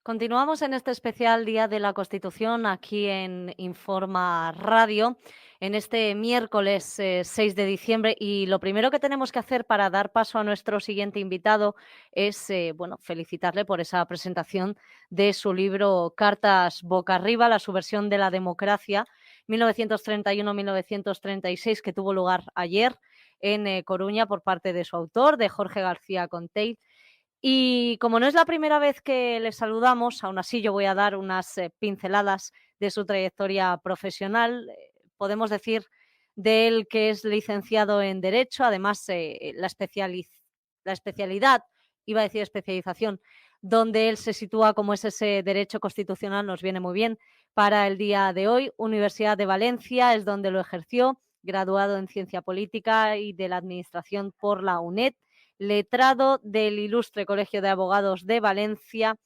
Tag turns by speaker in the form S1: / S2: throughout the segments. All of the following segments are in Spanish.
S1: Continuamos en este especial Día de la Constitución aquí en Informa Radio, en este miércoles 6 de diciembre. Y lo primero que tenemos que hacer para dar paso a nuestro siguiente invitado es felicitarle por esa presentación de su libro Cartas Boca Arriba, la subversión de la democracia, 1931-1936, que tuvo lugar ayer en Coruña por parte de su autor, de Jorge García Conte. Y como no es la primera vez que le saludamos, aún así yo voy a dar unas pinceladas de su trayectoria profesional. Podemos decir de él que es licenciado en Derecho, además la especialidad, iba a decir especialización, donde él se sitúa como es ese Derecho Constitucional, nos viene muy bien para el día de hoy. Universidad de Valencia es donde lo ejerció, graduado en Ciencia Política y de la Administración por la UNED, letrado del Ilustre Colegio de Abogados de Valencia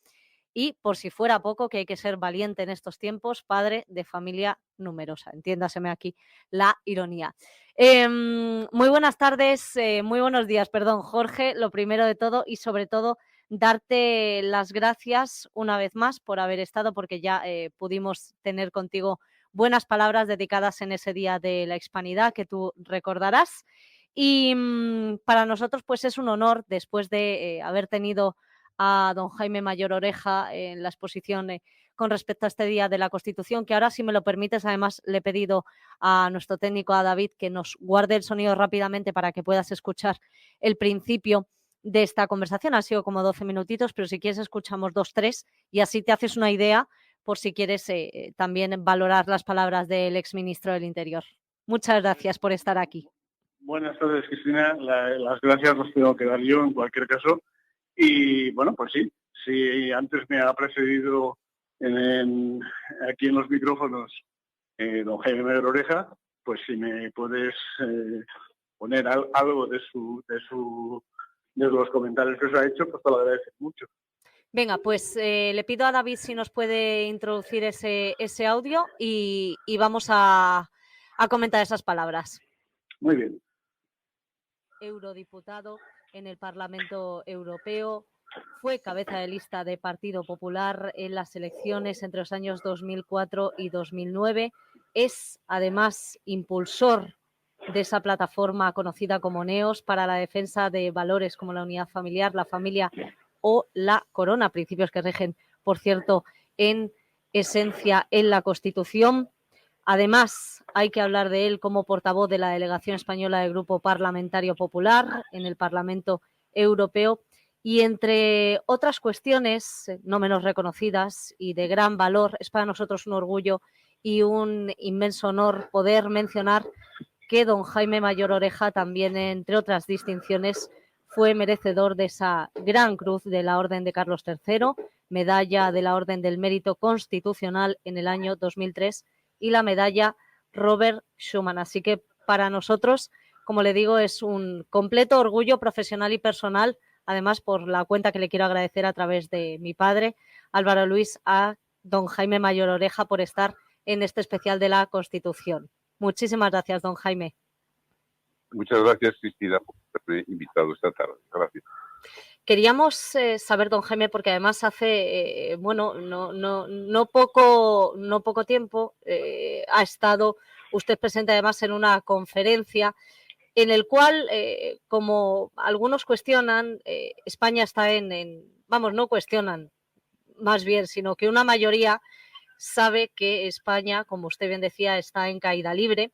S1: y, por si fuera poco, que hay que ser valiente en estos tiempos, padre de familia numerosa. Entiéndaseme aquí la ironía. Muy buenas tardes, muy buenos días, perdón, Jorge, lo primero de todo y sobre todo darte las gracias una vez más por haber estado, porque ya pudimos tener contigo buenas palabras dedicadas en ese Día de la Hispanidad que tú recordarás. Y para nosotros pues es un honor, después de haber tenido a don Jaime Mayor Oreja en la exposición con respecto a este Día de la Constitución, que ahora, si me lo permites, además le he pedido a nuestro técnico, a David, que nos guarde el sonido rápidamente para que puedas escuchar el principio de esta conversación. Ha sido como 12 minutitos, pero si quieres escuchamos 2, 3 y así te haces una idea por si quieres también valorar las palabras del exministro del Interior. Muchas gracias por estar aquí.
S2: Buenas tardes, Cristina. Las gracias las tengo que dar yo en cualquier caso. Y bueno, pues sí, si antes me ha precedido aquí en los micrófonos don Jaime Mayor Oreja, pues si me puedes poner algo de los comentarios que os ha hecho, pues te lo agradezco mucho.
S1: Venga, pues le pido a David si nos puede introducir ese audio y vamos a comentar esas palabras.
S2: Muy bien.
S1: Eurodiputado en el Parlamento Europeo, fue cabeza de lista de Partido Popular en las elecciones entre los años 2004 y 2009. Es, además, impulsor de esa plataforma conocida como NEOS para la defensa de valores como la unidad familiar, la familia o la corona, principios que rigen, por cierto, en esencia en la Constitución. Además, hay que hablar de él como portavoz de la delegación española del Grupo Parlamentario Popular en el Parlamento Europeo y, entre otras cuestiones no menos reconocidas y de gran valor, es para nosotros un orgullo y un inmenso honor poder mencionar que don Jaime Mayor Oreja también, entre otras distinciones, fue merecedor de esa gran cruz de la Orden de Carlos III, medalla de la Orden del Mérito Constitucional en el año 2003 y la medalla Robert Schuman. Así que para nosotros, como le digo, es un completo orgullo profesional y personal, además por la cuenta que le quiero agradecer a través de mi padre, Álvaro Luis, a don Jaime Mayor Oreja por estar en este especial de la Constitución. Muchísimas gracias, don Jaime.
S3: Muchas gracias, Cristina, por haberme invitado esta tarde. Gracias.
S1: Queríamos saber, don Jaime, porque además hace, no poco tiempo ha estado usted presente además en una conferencia en el cual, como algunos cuestionan, España está no cuestionan más bien, sino que una mayoría sabe que España, como usted bien decía, está en caída libre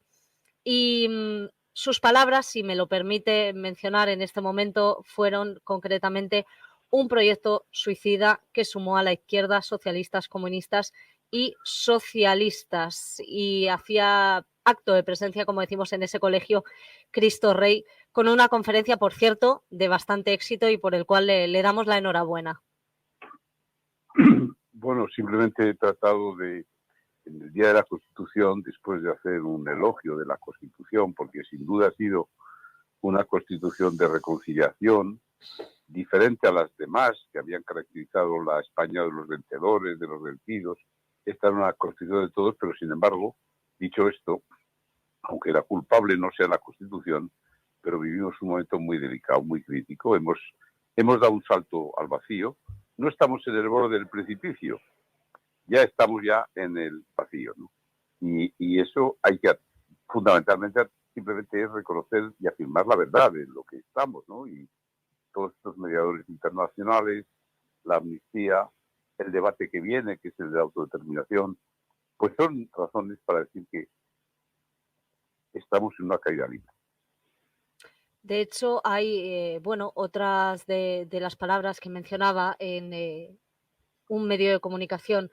S1: y sus palabras, si me lo permite mencionar en este momento, fueron concretamente un proyecto suicida que sumó a la izquierda socialistas, comunistas y socialistas, y hacía acto de presencia, como decimos, en ese colegio Cristo Rey, con una conferencia, por cierto, de bastante éxito y por el cual le damos la enhorabuena.
S3: Bueno, simplemente he tratado de, en el Día de la Constitución, después de hacer un elogio de la Constitución, porque sin duda ha sido una Constitución de reconciliación, diferente a las demás que habían caracterizado la España de los vencedores, de los vencidos. Esta era una Constitución de todos, pero sin embargo, dicho esto, aunque la culpable no sea la Constitución, pero vivimos un momento muy delicado, muy crítico. Hemos dado un salto al vacío no estamos en el borde del precipicio, ya estamos ya en el vacío, ¿no? Y eso hay que, fundamentalmente, simplemente es reconocer y afirmar la verdad de lo que estamos, ¿no? Y todos estos mediadores internacionales, la amnistía, el debate que viene, que es el de la autodeterminación, pues son razones para decir que estamos en una caída libre.
S1: De hecho, hay, otras de las palabras que mencionaba en un medio de comunicación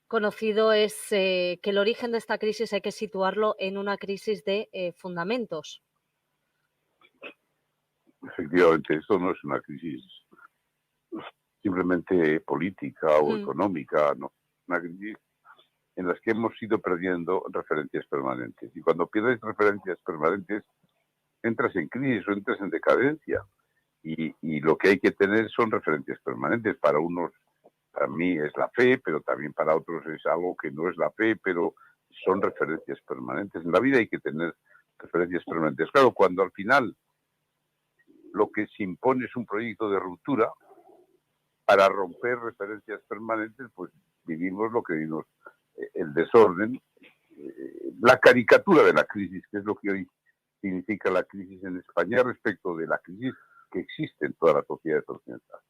S1: conocido es que el origen de esta crisis hay que situarlo en una crisis de fundamentos.
S3: Efectivamente, esto no es una crisis simplemente política o económica, no, una crisis en las que hemos ido perdiendo referencias permanentes. Y cuando pierdes referencias permanentes, entras en crisis o entras en decadencia. Y lo que hay que tener son referencias permanentes. Para unos, para mí es la fe, pero también para otros es algo que no es la fe, pero son referencias permanentes. En la vida hay que tener referencias permanentes. Claro, cuando al final lo que se impone es un proyecto de ruptura, para romper referencias permanentes, pues vivimos lo que vivimos, el desorden, la caricatura de la crisis, que es lo que hoy significa la crisis en España respecto de la crisis que existe en todas las sociedades occidentales.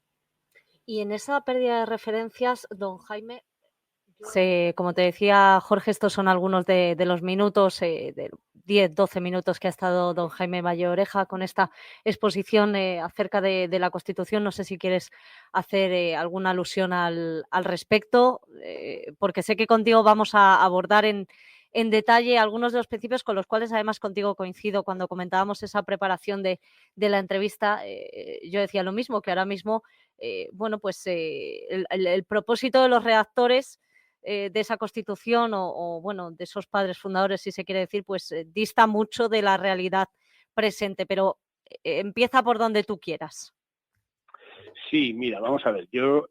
S1: Y en esa pérdida de referencias, don Jaime, como te decía Jorge, estos son algunos de los minutos, de 10, 12 minutos que ha estado don Jaime Mayor Oreja con esta exposición acerca de la Constitución. No sé si quieres hacer alguna alusión al respecto, porque sé que contigo vamos a abordar en detalle algunos de los principios con los cuales además contigo coincido. Cuando comentábamos esa preparación de la entrevista, yo decía lo mismo, que ahora mismo, el propósito de los redactores de esa Constitución o de esos padres fundadores, si se quiere decir, pues dista mucho de la realidad presente, pero empieza por donde tú quieras.
S2: Sí, mira, vamos a ver, yo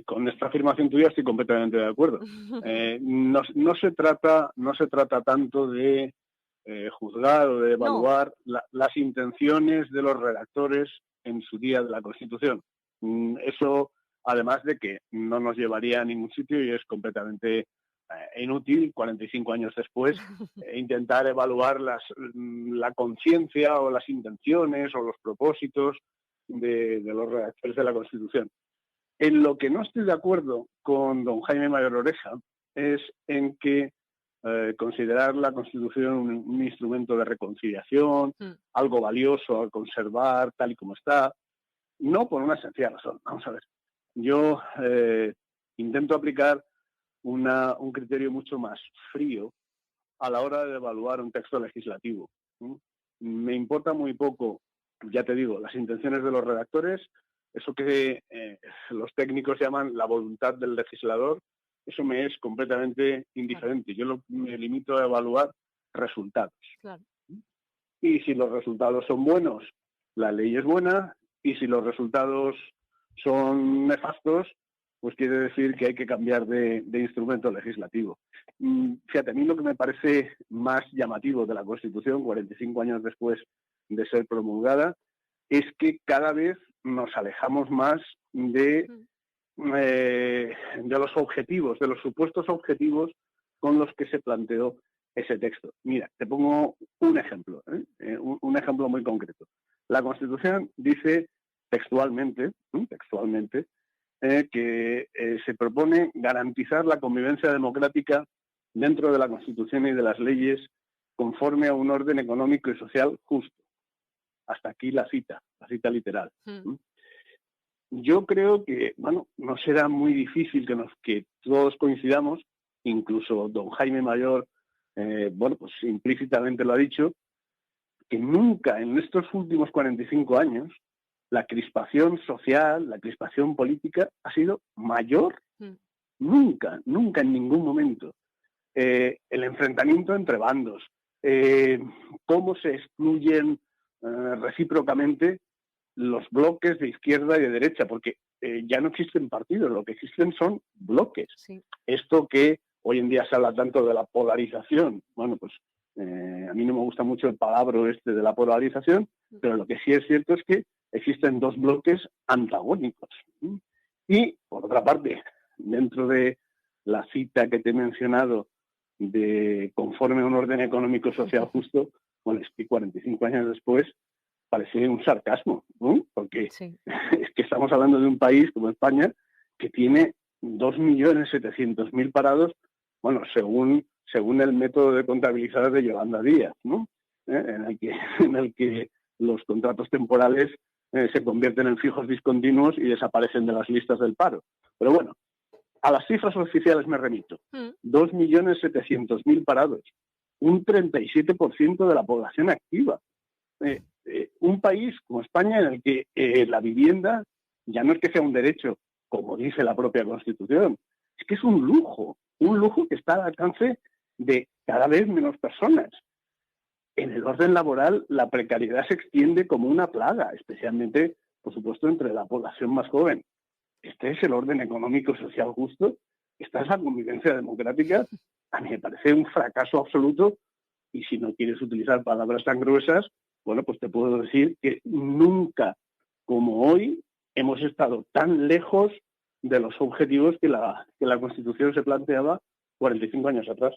S2: con esta afirmación tuya estoy completamente de acuerdo. No se trata tanto de juzgar o de evaluar las intenciones de los redactores en su día de la Constitución. Eso, además de que no nos llevaría a ningún sitio y es completamente inútil, 45 años después, intentar evaluar la conciencia o las intenciones o los propósitos de los redactores de la Constitución. En lo que no estoy de acuerdo con don Jaime Mayor Oreja es en que considerar la Constitución un instrumento de reconciliación, algo valioso a conservar tal y como está, no por una sencilla razón. Vamos a ver, yo intento aplicar un criterio mucho más frío a la hora de evaluar un texto legislativo. Me importa muy poco, ya te digo, las intenciones de los redactores, eso que los técnicos llaman la voluntad del legislador, eso me es completamente indiferente. Yo me limito a evaluar resultados. Claro. Y si los resultados son buenos, la ley es buena, y si los resultados son nefastos, pues quiere decir que hay que cambiar de instrumento legislativo. Fíjate, a mí lo que me parece más llamativo de la Constitución, 45 años después de ser promulgada, es que cada vez nos alejamos más de los objetivos, de los supuestos objetivos con los que se planteó ese texto. Mira, te pongo un ejemplo, un ejemplo muy concreto. La Constitución dice textualmente, que se propone garantizar la convivencia democrática dentro de la Constitución y de las leyes conforme a un orden económico y social justo. Hasta aquí la cita literal. Yo creo que, no será muy difícil que todos coincidamos, incluso don Jaime Mayor, pues implícitamente lo ha dicho, que nunca en estos últimos 45 años la crispación social, la crispación política ha sido mayor. Nunca en ningún momento. El enfrentamiento entre bandos, cómo se excluyen recíprocamente los bloques de izquierda y de derecha, porque ya no existen partidos, lo que existen son bloques. Sí. Esto que hoy en día se habla tanto de la polarización, a mí no me gusta mucho el palabra de la polarización, pero lo que sí es cierto es que existen dos bloques antagónicos. Y, por otra parte, dentro de la cita que te he mencionado de conforme a un orden económico social justo, bueno, es que 45 años después parece un sarcasmo, ¿no? Porque
S1: Sí.
S2: es que estamos hablando de un país como España que tiene 2.700.000 parados, bueno, según el método de contabilizar de Yolanda Díaz, ¿no? En el que los contratos temporales se convierten en fijos discontinuos y desaparecen de las listas del paro. Pero bueno, a las cifras oficiales me remito. 2.700.000 parados, un 37% de la población activa. Un país como España en el que la vivienda ya no es que sea un derecho, como dice la propia Constitución, es que es un lujo que está al alcance de cada vez menos personas. En el orden laboral, la precariedad se extiende como una plaga, especialmente, por supuesto, entre la población más joven. Este es el orden económico social justo, esta es la convivencia democrática. A mí me parece un fracaso absoluto, y si no quieres utilizar palabras tan gruesas, bueno, pues te puedo decir que nunca como hoy hemos estado tan lejos de los objetivos que la Constitución se planteaba 45 años atrás.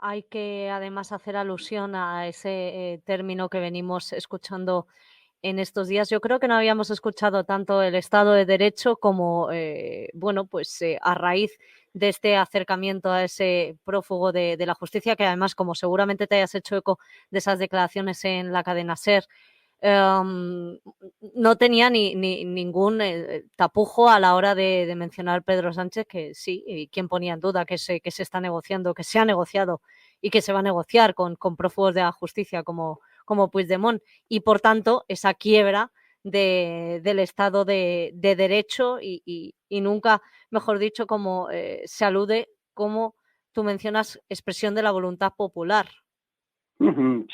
S1: Hay que además hacer alusión a ese término que venimos escuchando en estos días. Yo creo que no habíamos escuchado tanto el Estado de Derecho como, bueno, pues a raíz de este acercamiento a ese prófugo de la justicia, que además, como seguramente te hayas hecho eco de esas declaraciones en la cadena SER, no tenía ningún tapujo a la hora de mencionar Pedro Sánchez, que sí, y quién ponía en duda que se está negociando, que se ha negociado y que se va a negociar con prófugos de la justicia como Puigdemont, y por tanto esa quiebra del Estado de Derecho y nunca, mejor dicho, como se alude, como tú mencionas, expresión de la voluntad popular.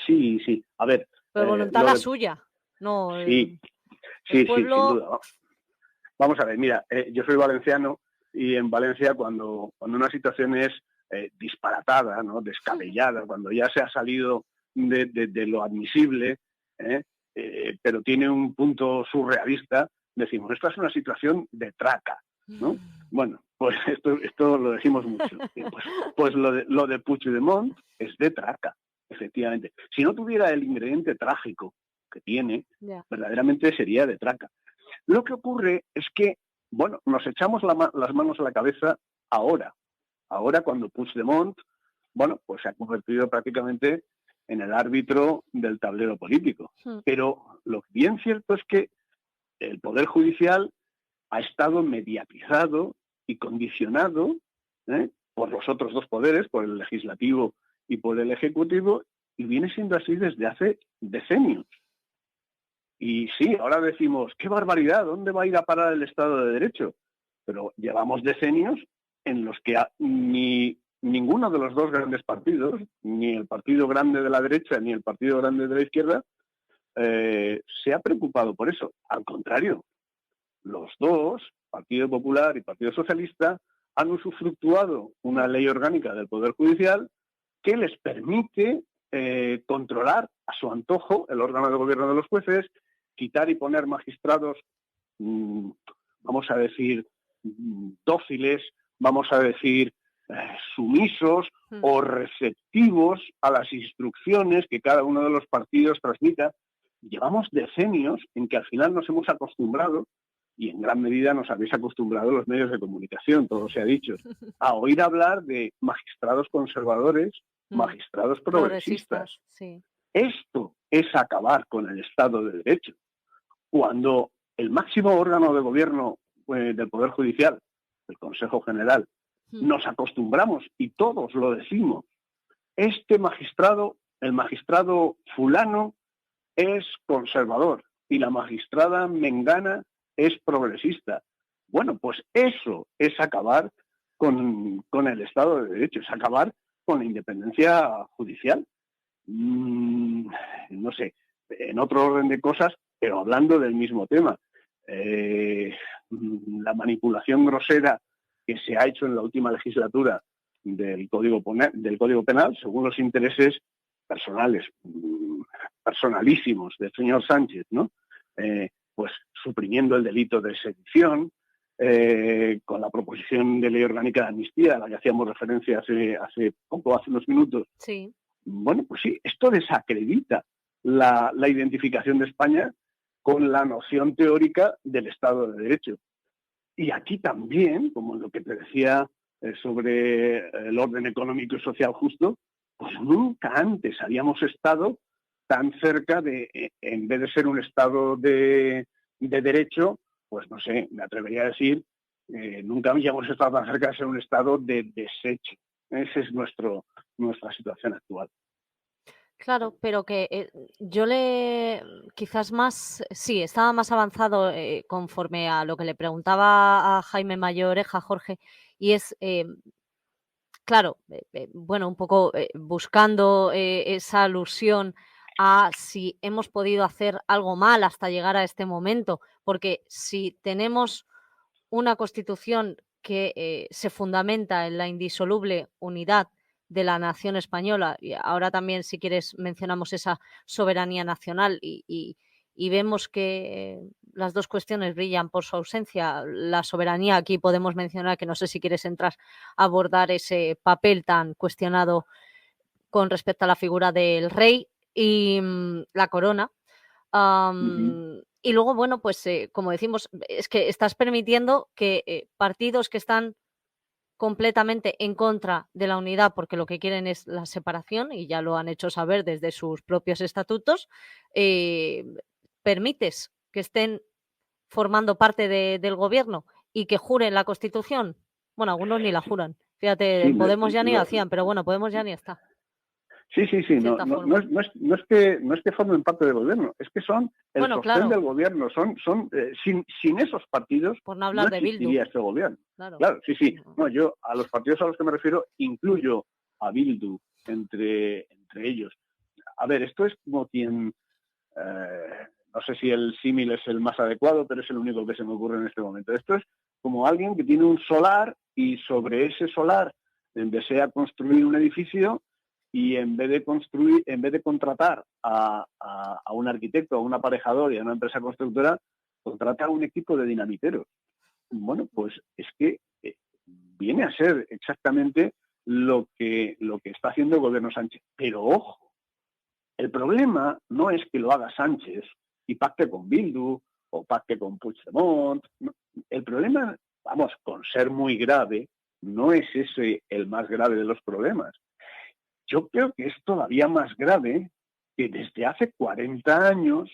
S2: Sí, sí. A ver,
S1: Pero voluntad la suya, no
S2: sí,
S1: el
S2: sí, sin
S1: pueblo.
S2: duda. Vamos a ver, mira, yo soy valenciano y en Valencia cuando una situación es disparatada, ¿no? Descabellada, cuando ya se ha salido de lo admisible, pero tiene un punto surrealista, decimos, esta es una situación de traca, ¿no? Bueno, pues esto lo decimos mucho. Pues lo de Puigdemont es de traca, efectivamente. Si no tuviera el ingrediente trágico que tiene, verdaderamente sería de traca. Lo que ocurre es que, bueno, nos echamos las manos a la cabeza ahora cuando Puigdemont, bueno, pues se ha convertido prácticamente en el árbitro del tablero político. Pero lo bien cierto es que el Poder Judicial ha estado mediatizado y condicionado por los otros dos poderes, por el legislativo y por el ejecutivo, y viene siendo así desde hace decenios. Y sí, ahora decimos, qué barbaridad, ¿dónde va a ir a parar el Estado de Derecho? Pero llevamos decenios en los que ni ninguno de los dos grandes partidos, ni el partido grande de la derecha ni el partido grande de la izquierda, se ha preocupado por eso. Al contrario, los dos, Partido Popular y Partido Socialista, han usufructuado una ley orgánica del Poder Judicial que les permite controlar a su antojo el órgano de gobierno de los jueces, quitar y poner magistrados, vamos a decir, dóciles, vamos a decir, sumisos o receptivos a las instrucciones que cada uno de los partidos transmita. Llevamos decenios en que al final nos hemos acostumbrado, y en gran medida nos habéis acostumbrado los medios de comunicación, todo se ha dicho, a oír hablar de magistrados conservadores, magistrados progresistas.
S1: Sí.
S2: Esto es acabar con el Estado de Derecho. Cuando el máximo órgano de gobierno del Poder Judicial, el Consejo General, nos acostumbramos, y todos lo decimos, este magistrado, el magistrado fulano, es conservador y la magistrada mengana es progresista. Bueno, pues eso es acabar con el Estado de Derecho, es acabar con la independencia judicial. No sé, en otro orden de cosas, pero hablando del mismo tema. La manipulación grosera que se ha hecho en la última legislatura del Código Penal, según los intereses personales, personalísimos del señor Sánchez, ¿no? Pues suprimiendo el delito de sedición, con la proposición de ley orgánica de amnistía, a la que hacíamos referencia hace unos minutos.
S1: Sí.
S2: Bueno, pues sí, esto desacredita la identificación de España con la noción teórica del Estado de Derecho. Y aquí también, como lo que te decía sobre el orden económico y social justo, pues nunca antes habíamos estado tan cerca de, en vez de ser un Estado de derecho, pues no sé, me atrevería a decir, nunca habíamos estado tan cerca de ser un Estado de desecho. Esa es nuestra situación actual.
S1: Claro, pero que quizás más, sí, estaba más avanzado conforme a lo que le preguntaba a Jaime Mayor Oreja, Jorge, y es, claro, bueno, un poco buscando esa alusión a si hemos podido hacer algo mal hasta llegar a este momento, porque si tenemos una Constitución que se fundamenta en la indisoluble unidad de la nación española, y ahora también, si quieres, mencionamos esa soberanía nacional y vemos que las dos cuestiones brillan por su ausencia. La soberanía, aquí podemos mencionar, que no sé si quieres entrar a abordar ese papel tan cuestionado con respecto a la figura del rey y la corona. Y luego, bueno, pues como decimos, es que estás permitiendo que partidos que están completamente en contra de la unidad, porque lo que quieren es la separación, y ya lo han hecho saber desde sus propios estatutos, permites que estén formando parte del gobierno y que juren la Constitución. Bueno, algunos ni la juran. Fíjate,
S2: Sí,
S1: en Podemos ya ni lo hacían, pero bueno, Podemos ya ni está.
S2: Sí, no es que formen parte del gobierno, es que son el
S1: Bueno,
S2: sostén
S1: claro,
S2: del gobierno, sin esos partidos
S1: por no
S2: no
S1: hablar de Bildu.
S2: existiría este gobierno.
S1: Claro.
S2: Claro, sí. No, yo a los partidos a los que me refiero incluyo a Bildu entre ellos. A ver, esto es como quien, no sé si el símil es el más adecuado, pero es el único que se me ocurre en este momento. Esto es como alguien que tiene un solar y sobre ese solar desea construir un edificio, y en vez de contratar a un arquitecto, a un aparejador y a una empresa constructora, contrata a un equipo de dinamiteros. Bueno, pues es que viene a ser exactamente lo que está haciendo el gobierno Sánchez. Pero ojo, el problema no es que lo haga Sánchez y pacte con Bildu o pacte con Puigdemont. No. El problema, vamos, con ser muy grave, no es ese el más grave de los problemas. Yo creo que es todavía más grave que desde hace 40 años,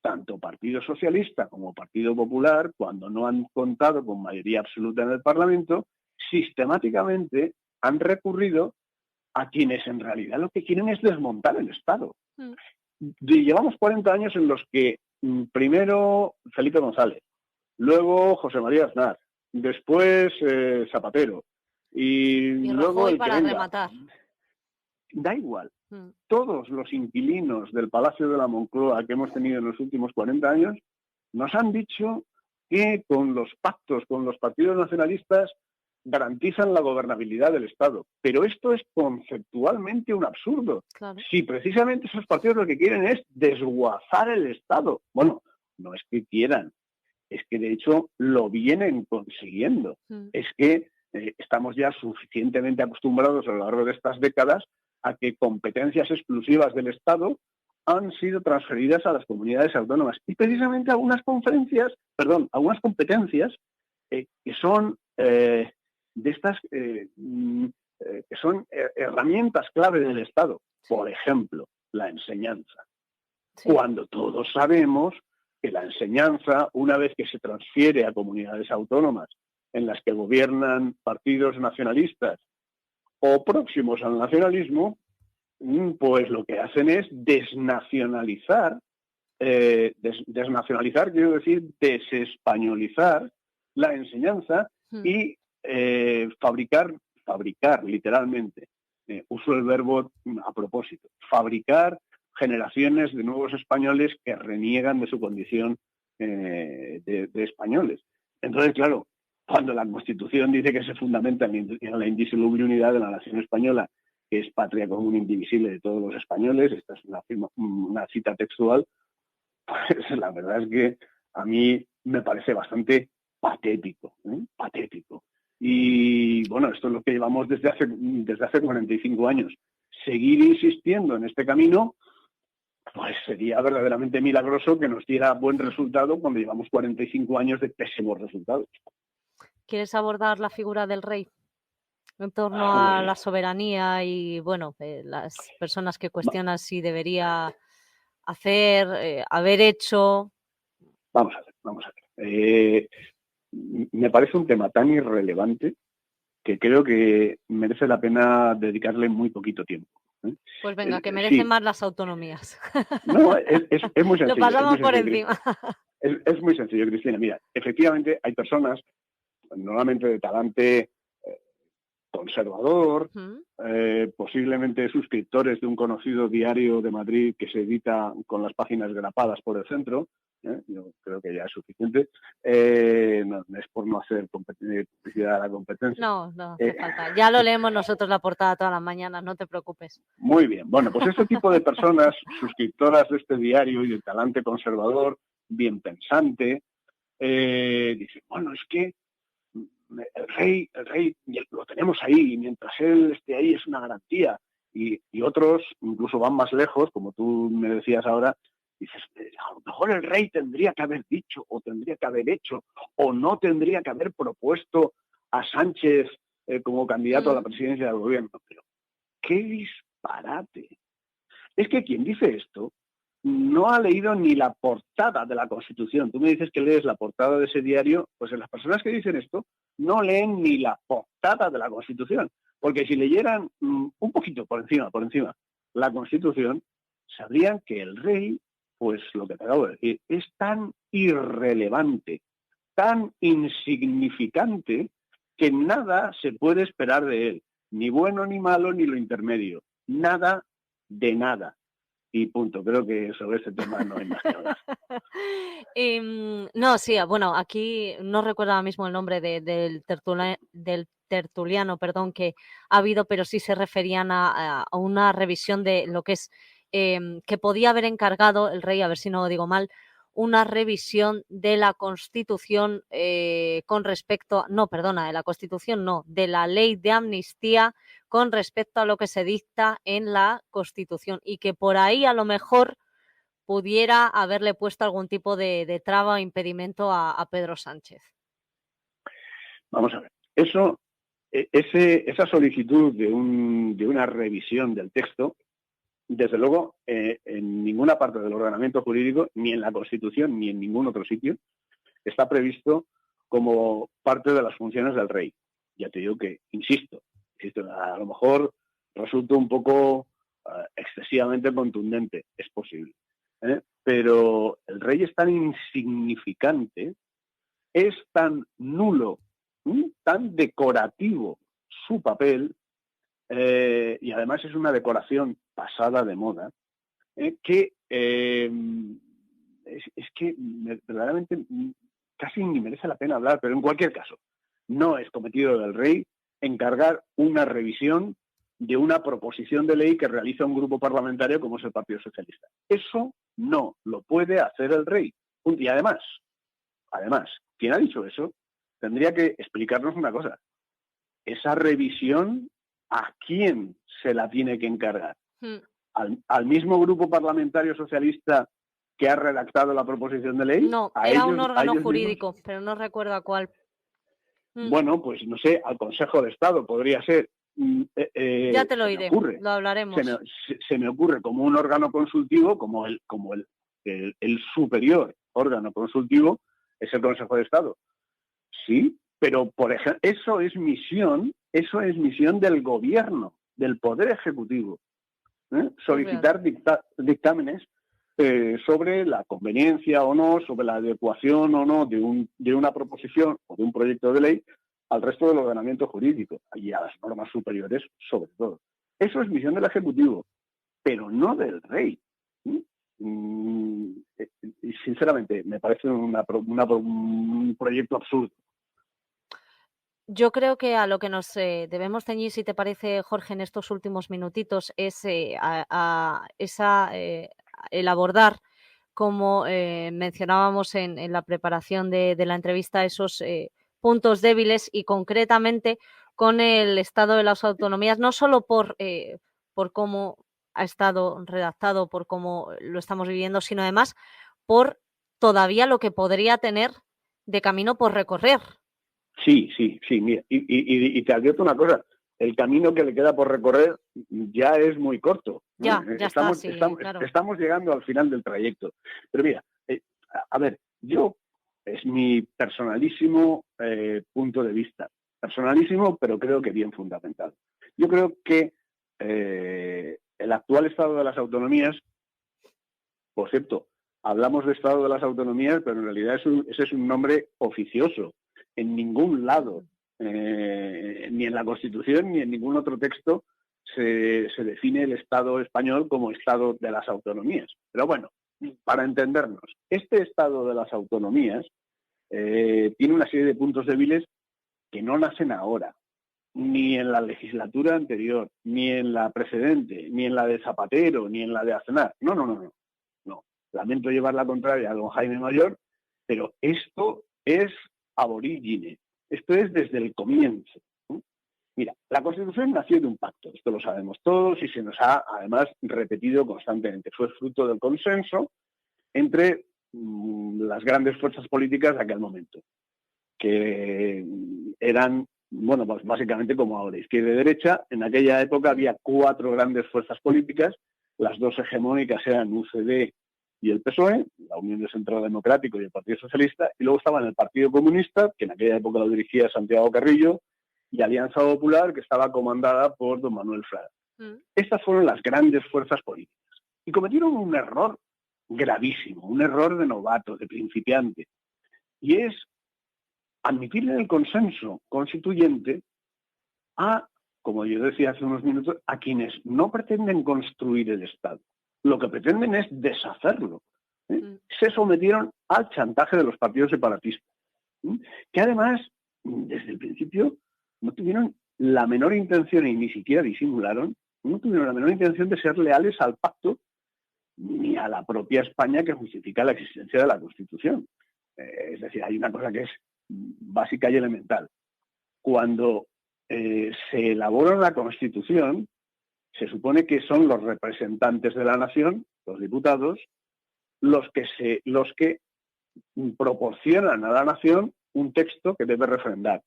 S2: tanto Partido Socialista como Partido Popular, cuando no han contado con mayoría absoluta en el Parlamento, sistemáticamente han recurrido a quienes en realidad lo que quieren es desmontar el Estado. Llevamos 40 años en los que primero Felipe González, luego José María Aznar, después Zapatero y luego
S1: Rajoy
S2: el que
S1: para
S2: venga.
S1: rematar.
S2: Da igual. Todos los inquilinos del Palacio de la Moncloa que hemos tenido en los últimos 40 años nos han dicho que con los pactos con los partidos nacionalistas garantizan la gobernabilidad del Estado. Pero esto es conceptualmente un absurdo.
S1: Claro.
S2: Si precisamente esos partidos lo que quieren es desguazar el Estado. Bueno, no es que quieran, es que de hecho lo vienen consiguiendo. Es que estamos ya suficientemente acostumbrados a lo largo de estas décadas a que competencias exclusivas del Estado han sido transferidas a las comunidades autónomas. Y precisamente algunas competencias que son de estas que son herramientas clave del Estado. Por ejemplo, la enseñanza. Sí. Cuando todos sabemos que la enseñanza, una vez que se transfiere a comunidades autónomas en las que gobiernan partidos nacionalistas o próximos al nacionalismo, pues lo que hacen es desnacionalizar, quiero decir, desespañolizar la enseñanza y fabricar literalmente, uso el verbo a propósito, fabricar generaciones de nuevos españoles que reniegan de su condición de españoles. Entonces, claro, cuando la Constitución dice que se fundamenta en la indisoluble unidad de la nación española, que es patria común indivisible de todos los españoles, esta es una cita textual, pues la verdad es que a mí me parece bastante patético, patético. Y bueno, esto es lo que llevamos desde hace 45 años. Seguir insistiendo en este camino, pues sería verdaderamente milagroso que nos diera buen resultado cuando llevamos 45 años de pésimos resultados.
S1: ¿Quieres abordar la figura del rey en torno a la soberanía y, bueno, las personas que cuestionan si debería hacer, haber hecho?
S2: Vamos a ver. Me parece un tema tan irrelevante que creo que merece la pena dedicarle muy poquito tiempo.
S1: Pues venga, que merecen más las autonomías.
S2: No, es muy sencillo.
S1: Lo pasamos por encima.
S2: Es muy sencillo, Cristina. Mira, efectivamente hay personas, normalmente de talante conservador, posiblemente suscriptores de un conocido diario de Madrid que se edita con las páginas grapadas por el centro. Yo creo que ya es suficiente. No es por no hacer publicidad a la competencia.
S1: No hace falta. Ya lo leemos nosotros la portada todas las mañanas, no te preocupes.
S2: Muy bien. Bueno, pues este tipo de personas, suscriptoras de este diario y de talante conservador, bien pensante, dicen, bueno, es que el rey lo tenemos ahí y mientras él esté ahí es una garantía. Y otros incluso van más lejos, como tú me decías ahora, dices, a lo mejor el rey tendría que haber dicho o tendría que haber hecho o no tendría que haber propuesto a Sánchez como candidato a la presidencia del gobierno. Pero ¡qué disparate! Es que quien dice esto no ha leído ni la portada de la Constitución. Tú me dices que lees la portada de ese diario, pues las personas que dicen esto no leen ni la portada de la Constitución. Porque si leyeran un poquito por encima, la Constitución, sabrían que el rey, pues lo que te acabo de decir, es tan irrelevante, tan insignificante, que nada se puede esperar de él. Ni bueno, ni malo, ni lo intermedio. Nada de nada. Y punto. Creo que sobre este tema no hay más que hablar.
S1: No, sí, bueno, aquí no recuerdo ahora mismo el nombre del tertuliano, perdón, que ha habido, pero sí se referían a una revisión de lo que es que podía haber encargado el rey, a ver si no lo digo mal, una revisión de la Constitución con respecto, de la Constitución no, de la ley de amnistía con respecto a lo que se dicta en la Constitución y que por ahí a lo mejor pudiera haberle puesto algún tipo de traba o impedimento a Pedro Sánchez.
S2: Vamos a ver, esa solicitud de una revisión del texto, desde luego, en ninguna parte del ordenamiento jurídico, ni en la Constitución, ni en ningún otro sitio, está previsto como parte de las funciones del rey. Ya te digo que, insisto, a lo mejor resulta un poco excesivamente contundente, es posible. Pero el rey es tan insignificante, es tan nulo, tan decorativo su papel, y además es una decoración pasada de moda, que es que verdaderamente casi ni merece la pena hablar, pero en cualquier caso, no es cometido del rey encargar una revisión de una proposición de ley que realiza un grupo parlamentario como es el Partido Socialista. Eso no lo puede hacer el rey. Y además, quien ha dicho eso tendría que explicarnos una cosa. Esa revisión, ¿a quién se la tiene que encargar? ¿Al mismo grupo parlamentario socialista que ha redactado la proposición de ley?
S1: No, era un órgano jurídico, pero no recuerdo a cuál.
S2: Bueno, pues no sé, al Consejo de Estado podría ser.
S1: Ya te lo diré, lo hablaremos.
S2: Se me ocurre como un órgano consultivo, como el superior órgano consultivo es el Consejo de Estado. Sí, pero por ejemplo, eso es misión del gobierno, del Poder Ejecutivo. Solicitar dictámenes sobre la conveniencia o no, sobre la adecuación o no de una proposición o de un proyecto de ley al resto del ordenamiento jurídico y a las normas superiores sobre todo. Eso es misión del Ejecutivo, pero no del rey. Sinceramente, me parece un proyecto absurdo.
S1: Yo creo que a lo que nos debemos ceñir, si te parece, Jorge, en estos últimos minutitos, es el abordar como mencionábamos en la preparación de la entrevista, esos puntos débiles y concretamente con el estado de las autonomías, no solo por cómo ha estado redactado, por cómo lo estamos viviendo, sino además por todavía lo que podría tener de camino por recorrer.
S4: Sí, mira, y te advierto una cosa, el camino que le queda por recorrer ya es muy corto.
S1: Ya
S4: estamos,
S1: está, sí,
S4: estamos,
S1: claro.
S4: estamos llegando al final del trayecto. Pero mira, a ver, es mi personalísimo punto de vista. Personalísimo, pero creo que bien fundamentado. Yo creo que el actual estado de las autonomías, por cierto, hablamos de estado de las autonomías, pero en realidad ese es un nombre oficioso. En ningún lado, ni en la Constitución ni en ningún otro texto, se define el Estado español como Estado de las autonomías. Pero bueno, para entendernos, este Estado de las autonomías tiene una serie de puntos débiles que no nacen ahora, ni en la legislatura anterior, ni en la precedente, ni en la de Zapatero, ni en la de Aznar. No. Lamento llevar la contraria a don Jaime Mayor, pero esto es aborígine. Esto es desde el comienzo. Mira, la Constitución nació de un pacto, esto lo sabemos todos y se nos ha además repetido constantemente. Fue fruto del consenso entre las grandes fuerzas políticas de aquel momento, que eran, bueno, pues básicamente como ahora, izquierda y derecha. En aquella época había 4 grandes fuerzas políticas, las 2 hegemónicas eran UCD y el PSOE, la Unión de Centro Democrático y el Partido Socialista, y luego estaban el Partido Comunista, que en aquella época lo dirigía Santiago Carrillo, y Alianza Popular, que estaba comandada por don Manuel Fraga. Estas fueron las grandes fuerzas políticas. Y cometieron un error gravísimo, un error de novato, de principiante, y es admitir en el consenso constituyente a, como yo decía hace unos minutos, a quienes no pretenden construir el Estado. Lo que pretenden es deshacerlo. Se sometieron al chantaje de los partidos separatistas, que además, desde el principio, no tuvieron la menor intención, y ni siquiera disimularon, no tuvieron la menor intención de ser leales al pacto ni a la propia España que justifica la existencia de la Constitución. Es decir, hay una cosa que es básica y elemental. Cuando se elabora la Constitución, se supone que son los representantes de la nación, los diputados, los que proporcionan a la nación un texto que debe refrendar.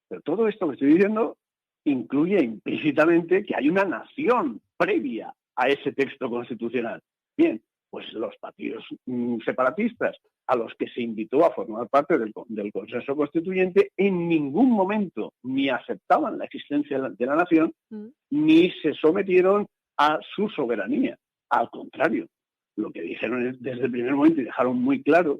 S4: Pero todo esto que estoy diciendo incluye implícitamente que hay una nación previa a ese texto constitucional. Bien, pues los partidos separatistas, a los que se invitó a formar parte del consenso constituyente, en ningún momento ni aceptaban la existencia de la nación, ni se sometieron a su soberanía. Al contrario, lo que dijeron desde el primer momento y dejaron muy claro,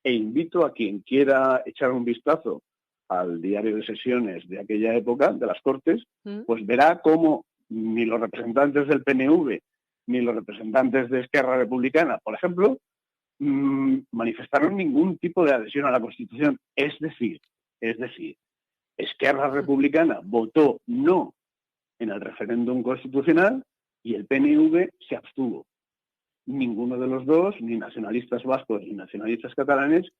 S4: e invito a quien quiera echar un vistazo al diario de sesiones de aquella época, de las Cortes, pues verá cómo ni los representantes del PNV ni los representantes de Esquerra Republicana, por ejemplo, manifestaron ningún tipo de adhesión a la Constitución. Es decir, Esquerra Republicana votó no en el referéndum constitucional y el PNV se abstuvo. Ninguno de los dos, ni nacionalistas vascos ni nacionalistas catalanes,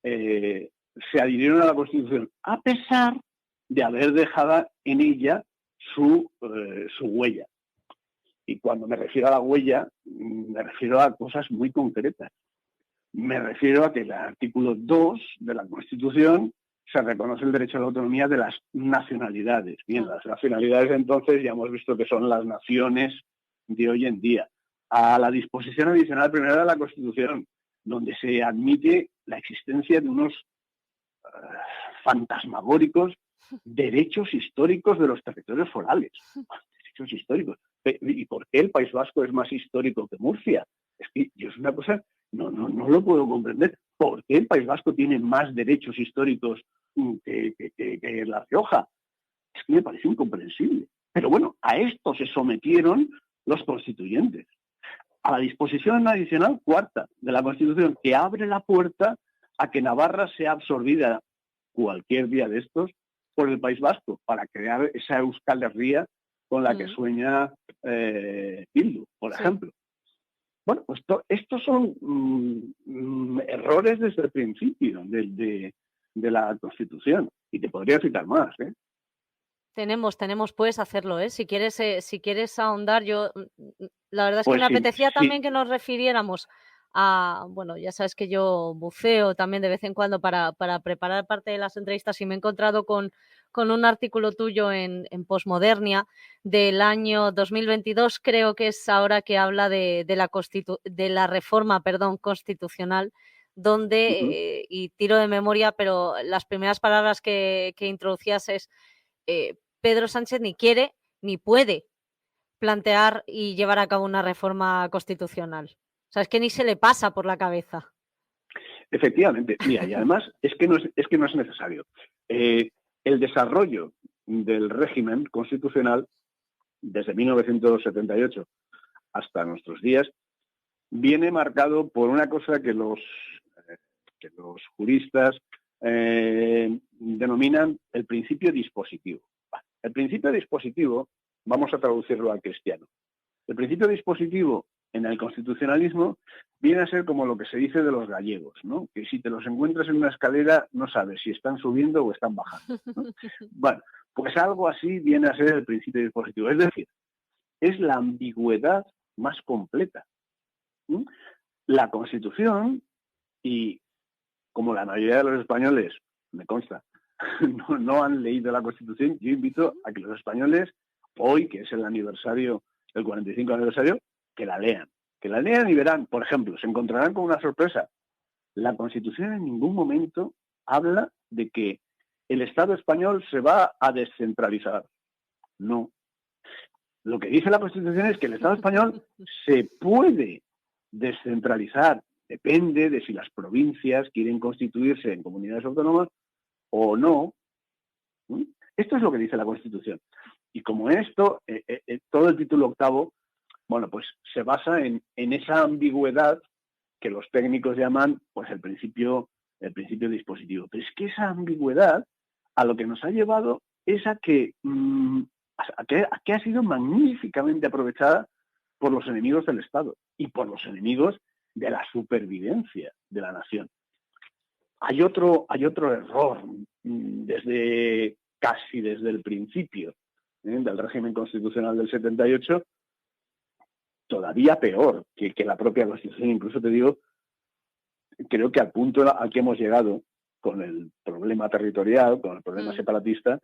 S4: se adhirieron a la Constitución, a pesar de haber dejado en ella su huella. Y cuando me refiero a la huella, me refiero a cosas muy concretas. Me refiero a que en el artículo 2 de la Constitución se reconoce el derecho a la autonomía de las nacionalidades. Bien, las nacionalidades entonces ya hemos visto que son las naciones de hoy en día. A la disposición adicional primera de la Constitución, donde se admite la existencia de unos fantasmagóricos derechos históricos de los territorios forales. Derechos históricos. ¿Y por qué el País Vasco es más histórico que Murcia? Es que yo es una cosa, no lo puedo comprender. ¿Por qué el País Vasco tiene más derechos históricos que La Rioja? Es que me parece incomprensible. Pero bueno, a esto se sometieron los constituyentes. A la disposición adicional 4ª de la Constitución, que abre la puerta a que Navarra sea absorbida cualquier día de estos por el País Vasco, para crear esa Euskal Herria con la que sueña Bildu, por ejemplo. Bueno, pues estos son errores desde el principio de la Constitución. Y te podría citar más, ¿eh?
S1: Tenemos, puedes hacerlo, ¿eh? Si quieres ahondar, yo la verdad es que
S4: Pues
S1: me
S4: sí,
S1: apetecía
S4: sí.
S1: también que nos refiriéramos a, bueno, ya sabes que yo buceo también de vez en cuando para preparar parte de las entrevistas y me he encontrado con un artículo tuyo en Postmodernia del año 2022, creo que es ahora, que habla de la reforma, constitucional, donde, y tiro de memoria, pero las primeras palabras que introducías es Pedro Sánchez ni quiere ni puede plantear y llevar a cabo una reforma constitucional. O sea, es que ni se le pasa por la cabeza.
S4: Efectivamente. Mira, y además es que no es necesario. El desarrollo del régimen constitucional desde 1978 hasta nuestros días viene marcado por una cosa que los juristas denominan el principio dispositivo. El principio dispositivo, vamos a traducirlo al cristiano. El principio dispositivo en el constitucionalismo viene a ser como lo que se dice de los gallegos, ¿no? Que si te los encuentras en una escalera no sabes si están subiendo o están bajando, ¿no? Bueno, pues algo así viene a ser el principio dispositivo. Es decir, es la ambigüedad más completa. La Constitución, y como la mayoría de los españoles, me consta, no han leído la Constitución, yo invito a que los españoles, hoy, que es el 45 aniversario, que la lean y verán, por ejemplo, se encontrarán con una sorpresa. La Constitución en ningún momento habla de que el Estado español se va a descentralizar. No. Lo que dice la Constitución es que el Estado español se puede descentralizar. Depende de si las provincias quieren constituirse en comunidades autónomas o no. Esto es lo que dice la Constitución. Y como esto, todo el título octavo, bueno, pues se basa en esa ambigüedad que los técnicos llaman, pues, el principio dispositivo. Pero es que esa ambigüedad a lo que nos ha llevado es a que ha sido magníficamente aprovechada por los enemigos del Estado y por los enemigos de la supervivencia de la nación. Hay otro error casi desde el principio del régimen constitucional del 78, todavía peor que la propia Constitución. Incluso te digo, creo que al punto al que hemos llegado con el problema territorial, con el problema separatista,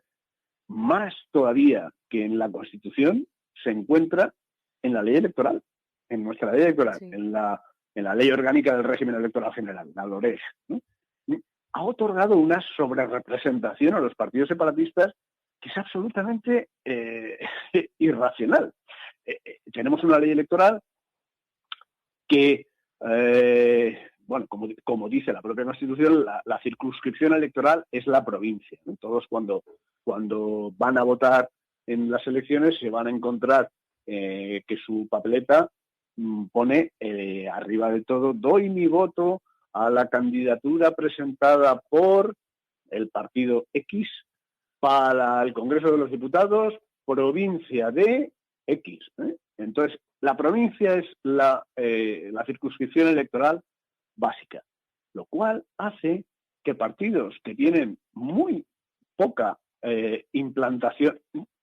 S4: más todavía que en la Constitución, se encuentra en la ley electoral, en nuestra ley electoral, sí. en la ley orgánica del régimen electoral general, la LOREG, ¿no? Ha otorgado una sobrerepresentación a los partidos separatistas que es absolutamente irracional. Tenemos una ley electoral que, bueno, como dice la propia Constitución, la circunscripción electoral es la provincia, ¿no? Todos cuando van a votar en las elecciones se van a encontrar que su papeleta pone arriba de todo: doy mi voto a la candidatura presentada por el partido X para el Congreso de los Diputados, provincia de X. Entonces, la provincia es la circunscripción electoral básica, lo cual hace que partidos que tienen muy poca implantación,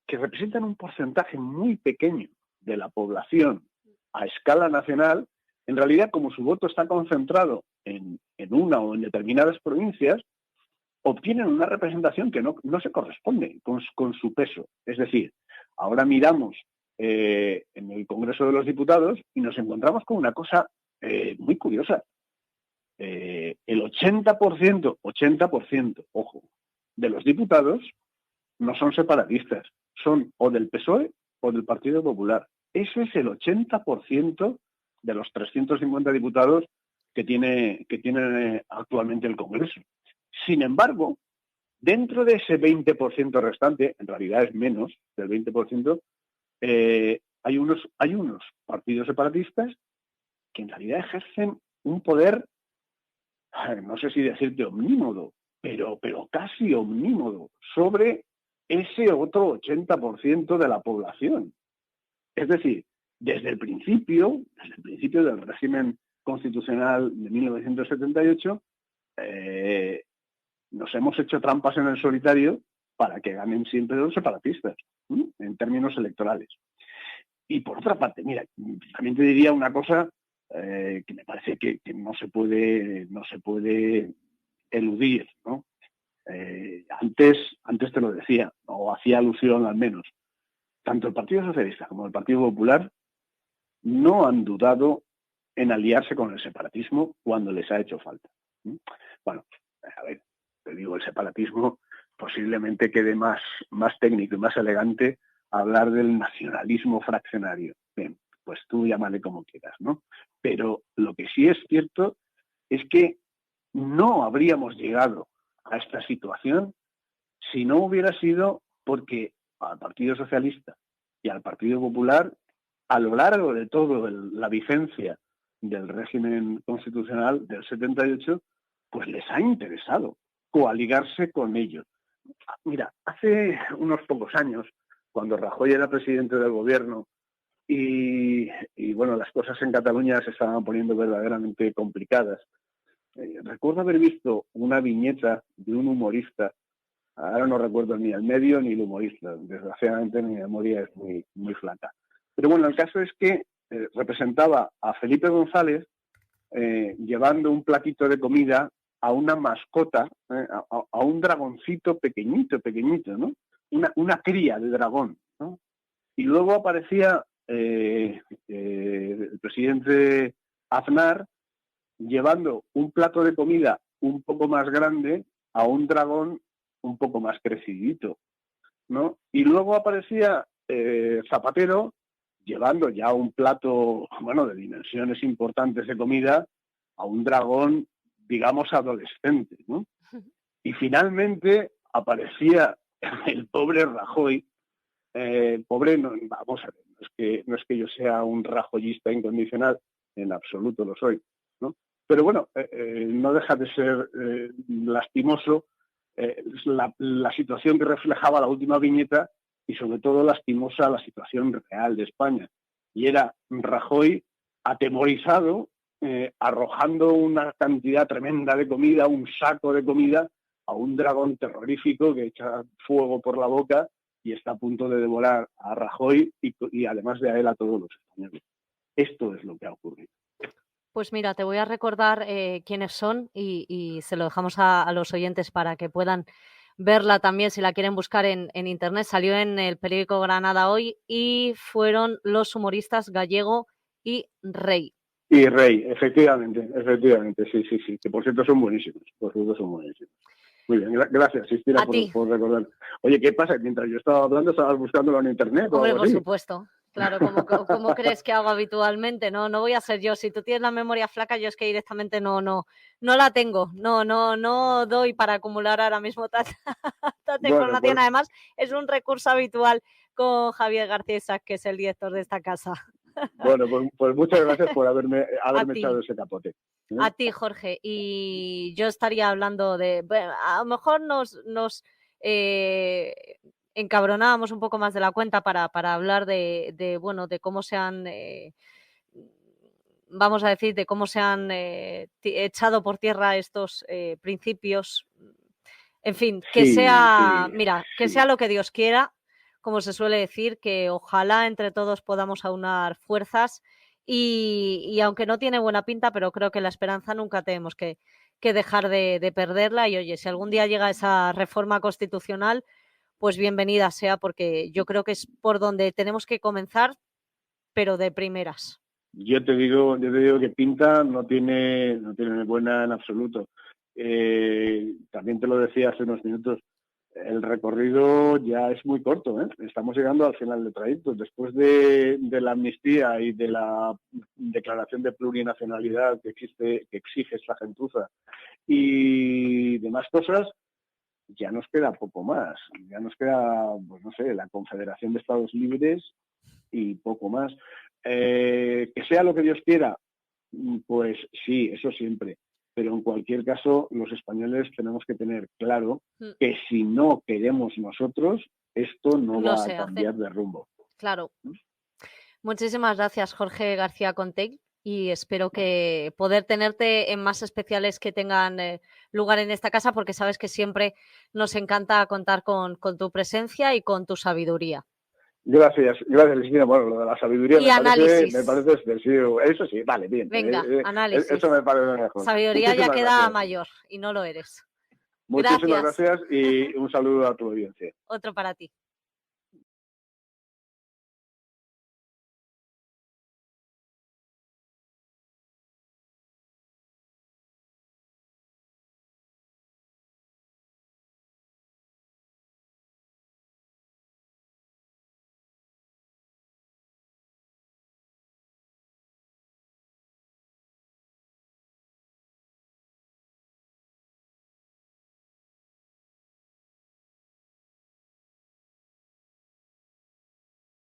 S4: que representan un porcentaje muy pequeño de la población a escala nacional, en realidad, como su voto está concentrado en una o en determinadas provincias, obtienen una representación que no se corresponde con su peso. Es decir, ahora miramos en el Congreso de los Diputados y nos encontramos con una cosa muy curiosa. El 80%, ojo, de los diputados no son separatistas, son o del PSOE o del Partido Popular. Ese es el 80% de los 350 diputados que tiene actualmente el Congreso. Sin embargo, dentro de ese 20% restante, en realidad es menos del 20%, hay unos partidos separatistas que en realidad ejercen un poder, no sé si decirte omnímodo, pero casi omnímodo sobre ese otro 80% de la población. Es decir, desde el principio del régimen constitucional de 1978, nos hemos hecho trampas en el solitario para que ganen siempre los separatistas, en términos electorales. Y por otra parte, mira, también te diría una cosa que me parece que no se puede eludir, ¿no? Antes te lo decía, o hacía alusión al menos. Tanto el Partido Socialista como el Partido Popular no han dudado en aliarse con el separatismo cuando les ha hecho falta. Bueno, a ver, te digo, el separatismo posiblemente quede más técnico y más elegante hablar del nacionalismo fraccionario. Bien, pues tú llámale como quieras, ¿no? Pero lo que sí es cierto es que no habríamos llegado a esta situación si no hubiera sido porque al Partido Socialista y al Partido Popular, a lo largo de toda la vigencia del régimen constitucional del 78, pues les ha interesado coaligarse con ellos. Mira, hace unos pocos años, cuando Rajoy era presidente del gobierno y bueno, las cosas en Cataluña se estaban poniendo verdaderamente complicadas, recuerdo haber visto una viñeta de un humorista. Ahora no recuerdo ni el medio ni el humorista. Desgraciadamente mi memoria es muy, muy flaca. Pero bueno, el caso es que representaba a Felipe González llevando un platito de comida a una mascota, a un dragoncito pequeñito, ¿no? Una cría de dragón, ¿no? Y luego aparecía el presidente Aznar llevando un plato de comida un poco más grande a un dragón un poco más crecidito, ¿no? Y luego aparecía Zapatero llevando ya un plato, bueno, de dimensiones importantes de comida a un dragón, digamos, adolescente, ¿no? Y finalmente aparecía el pobre Rajoy, pobre, no, vamos a ver, no es que yo sea un rajoyista incondicional, en absoluto lo soy, ¿no? Pero bueno, no deja de ser lastimoso la situación que reflejaba la última viñeta y sobre todo lastimosa la situación real de España. Y era Rajoy atemorizado, arrojando una cantidad tremenda de comida, un saco de comida, a un dragón terrorífico que echa fuego por la boca y está a punto de devorar a Rajoy y además de a él a todos los españoles. Esto es lo que ha ocurrido.
S1: Pues mira, te voy a recordar quiénes son y se lo dejamos a los oyentes para que puedan verla también si la quieren buscar en internet. Salió en el periódico Granada hoy y fueron los humoristas Gallego y Rey.
S4: Y Rey, efectivamente, sí, que por cierto son buenísimos, Muy bien, gracias, Cristina, por recordar. Oye, ¿qué pasa? Mientras yo estaba hablando, ¿estabas buscándolo en internet?
S1: Hombre, por supuesto. Claro, como crees que hago habitualmente, no voy a ser yo. Si tú tienes la memoria flaca, yo es que directamente no la tengo. No doy para acumular ahora mismo tanta información. Pues, además, es un recurso habitual con Javier García Isaac, que es el director de esta casa.
S4: Bueno, pues muchas gracias por haberme echado ese capote.
S1: A ti, Jorge. Y yo estaría hablando de... Bueno, a lo mejor nos encabronábamos un poco más de la cuenta para hablar de cómo se han... vamos a decir, de cómo se han echado por tierra estos principios. En fin, que sea lo que Dios quiera, como se suele decir, que ojalá entre todos podamos aunar fuerzas y aunque no tiene buena pinta, pero creo que la esperanza nunca tenemos que dejar de perderla. Y oye, si algún día llega esa reforma constitucional, pues bienvenida sea, porque yo creo que es por donde tenemos que comenzar, pero de primeras.
S4: Yo te digo que pinta no tiene buena en absoluto. También te lo decía hace unos minutos, el recorrido ya es muy corto, ¿eh? Estamos llegando al final del trayecto. Después de la amnistía y de la declaración de plurinacionalidad que exige esta gentuza y demás cosas, ya nos queda poco más. Ya nos queda, pues no sé, la Confederación de Estados Libres y poco más. Que sea lo que Dios quiera, pues sí, eso siempre. Pero en cualquier caso, los españoles tenemos que tener claro que si no queremos nosotros, esto no va a cambiar de rumbo.
S1: Claro. Muchísimas gracias, Jorge García Conte, y espero que poder tenerte en más especiales que tengan lugar en esta casa, porque sabes que siempre nos encanta contar con tu presencia y con tu sabiduría.
S4: Gracias, Cristina. Bueno, lo de la sabiduría
S1: Y
S4: me
S1: análisis.
S4: parece excesivo. Eso sí, vale, bien.
S1: Venga, análisis.
S4: Eso me parece mejor.
S1: Sabiduría
S4: Muchísimas
S1: ya queda
S4: gracias.
S1: mayor y no lo eres.
S4: Muchísimas gracias y un saludo a tu audiencia.
S1: Otro para ti.